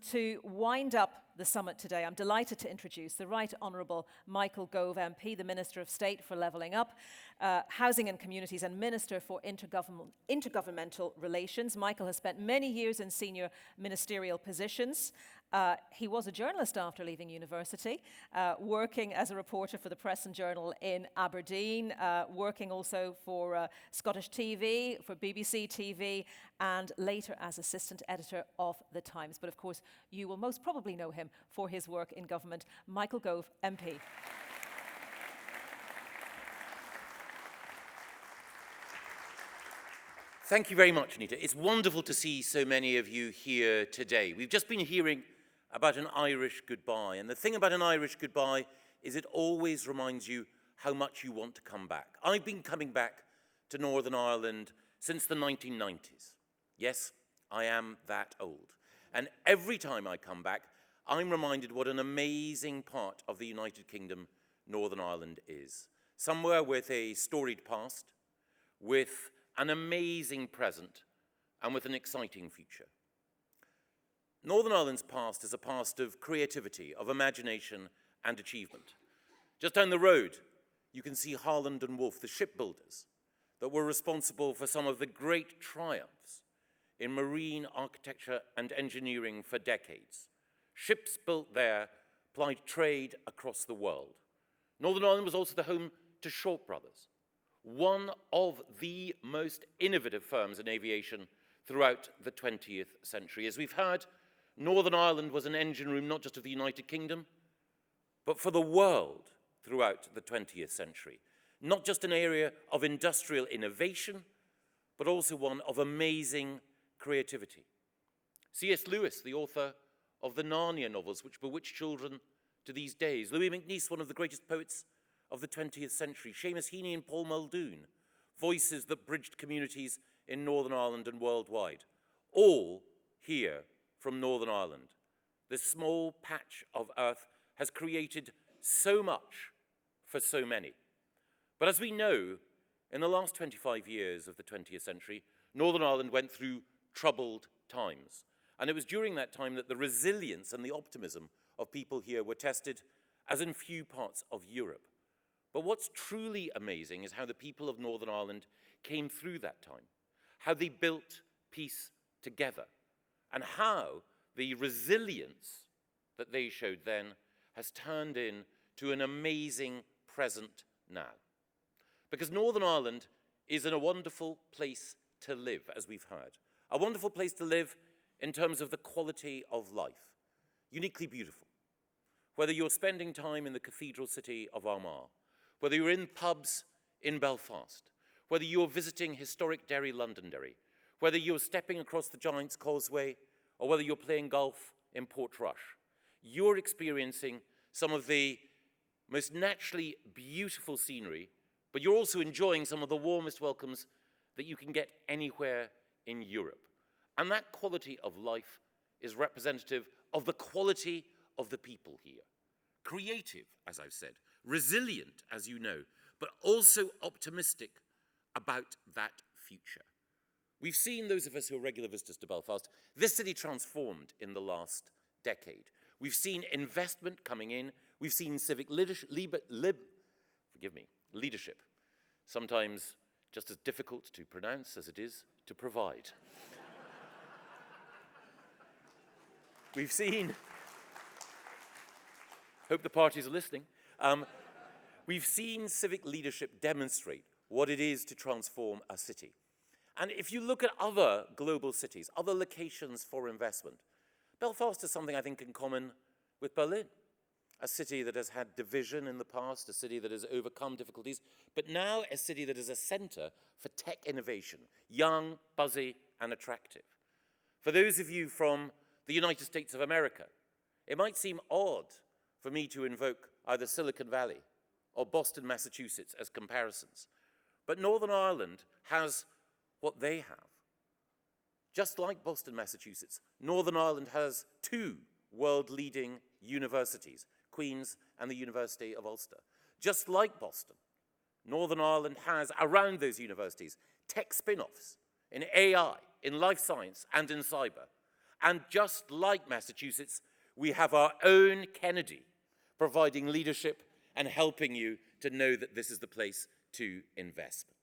To wind up the summit today, I'm delighted to introduce the Right Honourable Michael Gove MP, the Minister of State for Levelling Up, Housing and Communities and Minister for Intergovernmental Relations. Michael has spent many years in senior ministerial positions. He was a journalist after leaving university, working as a reporter for the Press and Journal in Aberdeen, working also for Scottish TV, for BBC TV, and later as assistant editor of The Times. But of course, you will most probably know him for his work in government. Michael Gove, MP. Thank you very much, Anita. It's wonderful to see so many of you here today. We've just been hearing about an Irish goodbye, and the thing about an Irish goodbye is it always reminds you how much you want to come back. I've been coming back to Northern Ireland since the 1990s. Yes, I am that old. And every time I come back, I'm reminded what an amazing part of the United Kingdom Northern Ireland is. Somewhere with a storied past, with an amazing present, and with an exciting future. Northern Ireland's past is a past of creativity, of imagination and achievement. Just down the road, you can see Harland and Wolff, the shipbuilders that were responsible for some of the great triumphs in marine architecture and engineering for decades. Ships built there plied trade across the world. Northern Ireland was also the home to Short Brothers, one of the most innovative firms in aviation throughout the 20th century. As we've heard, Northern Ireland was an engine room not just of the United Kingdom, but for the world throughout the 20th century. Not just an area of industrial innovation, but also one of amazing creativity. C.S. Lewis, the author of the Narnia novels, which bewitch children to these days. Louis MacNeice, one of the greatest poets of the 20th century. Seamus Heaney and Paul Muldoon, voices that bridged communities in Northern Ireland and worldwide. All here from Northern Ireland. This small patch of earth has created so much for so many. But as we know, in the last 25 years of the 20th century, Northern Ireland went through troubled times. And it was during that time that the resilience and the optimism of people here were tested as in few parts of Europe. But what's truly amazing is how the people of Northern Ireland came through that time, how they built peace together, and how the resilience that they showed then has turned into an amazing present now. Because Northern Ireland is in a wonderful place to live, as we've heard. A wonderful place to live in terms of the quality of life. Uniquely beautiful. Whether you're spending time in the cathedral city of Armagh, whether you're in pubs in Belfast, whether you're visiting historic Derry, Londonderry, whether you're stepping across the Giant's Causeway, or whether you're playing golf in Portrush, you're experiencing some of the most naturally beautiful scenery, but you're also enjoying some of the warmest welcomes that you can get anywhere in Europe. And that quality of life is representative of the quality of the people here. Creative, as I've said, resilient, as you know, but also optimistic about that future. We've seen, those of us who are regular visitors to Belfast, this city transformed in the last decade. We've seen investment coming in. We've seen civic leadership, sometimes just as difficult to pronounce as it is to provide. We've seen, hope the parties are listening, we've seen civic leadership demonstrate what it is to transform a city. And if you look at other global cities, other locations for investment, Belfast has something I think in common with Berlin. A city that has had division in the past, a city that has overcome difficulties, but now a city that is a center for tech innovation, young, buzzy, and attractive. For those of you from the United States of America, it might seem odd for me to invoke either Silicon Valley or Boston, Massachusetts as comparisons. But Northern Ireland has what they have. Just like Boston, Massachusetts, Northern Ireland has two world-leading universities, Queen's and the University of Ulster. Just like Boston, Northern Ireland has, around those universities, tech spin-offs in AI, in life science, and in cyber. And just like Massachusetts, we have our own Kennedy providing leadership and helping you to know that this is the place to invest.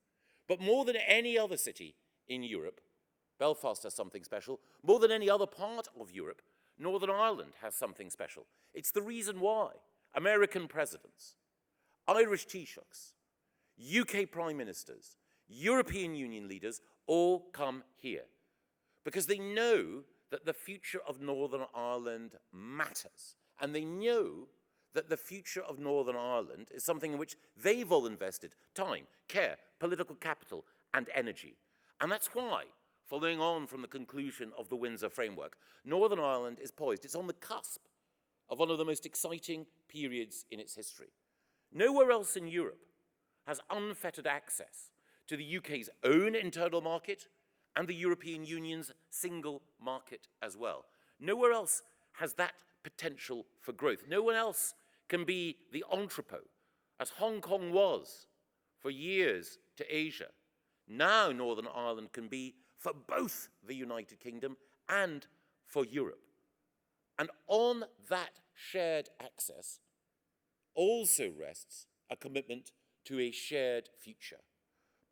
But more than any other city in Europe, Belfast has something special. More than any other part of Europe, Northern Ireland has something special. It's the reason why American presidents, Irish Taoiseachs, UK prime ministers, European Union leaders all come here because they know that the future of Northern Ireland matters. And they know that the future of Northern Ireland is something in which they've all invested time, care, political capital, and energy. And that's why, following on from the conclusion of the Windsor Framework, Northern Ireland is poised. It's on the cusp of one of the most exciting periods in its history. Nowhere else in Europe has unfettered access to the UK's own internal market and the European Union's single market as well. Nowhere else has that potential for growth. No one else can be the entrepot, as Hong Kong was for years to Asia. Now Northern Ireland can be for both the United Kingdom and for Europe. And on that shared access also rests a commitment to a shared future.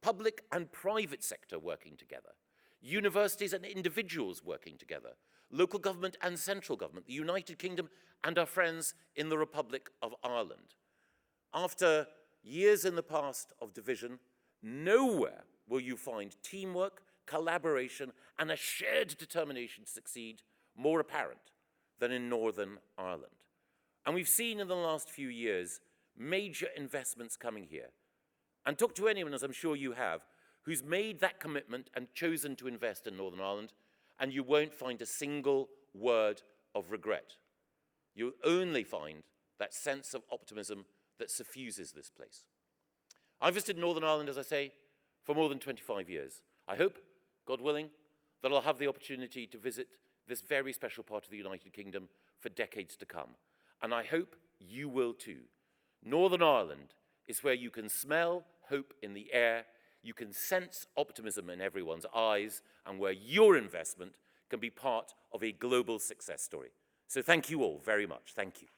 Public and private sector working together, universities and individuals working together, local government and central government, the United Kingdom and our friends in the Republic of Ireland. After years in the past of division, nowhere will you find teamwork, collaboration, and a shared determination to succeed more apparent than in Northern Ireland. And we've seen in the last few years major investments coming here. And talk to anyone, as I'm sure you have, who's made that commitment and chosen to invest in Northern Ireland, and you won't find a single word of regret. You'll only find that sense of optimism that suffuses this place. I've visited Northern Ireland, as I say, for more than 25 years. I hope, God willing, that I'll have the opportunity to visit this very special part of the United Kingdom for decades to come. And I hope you will too. Northern Ireland is where you can smell hope in the air, you can sense optimism in everyone's eyes, and where your investment can be part of a global success story. So thank you all very much. Thank you.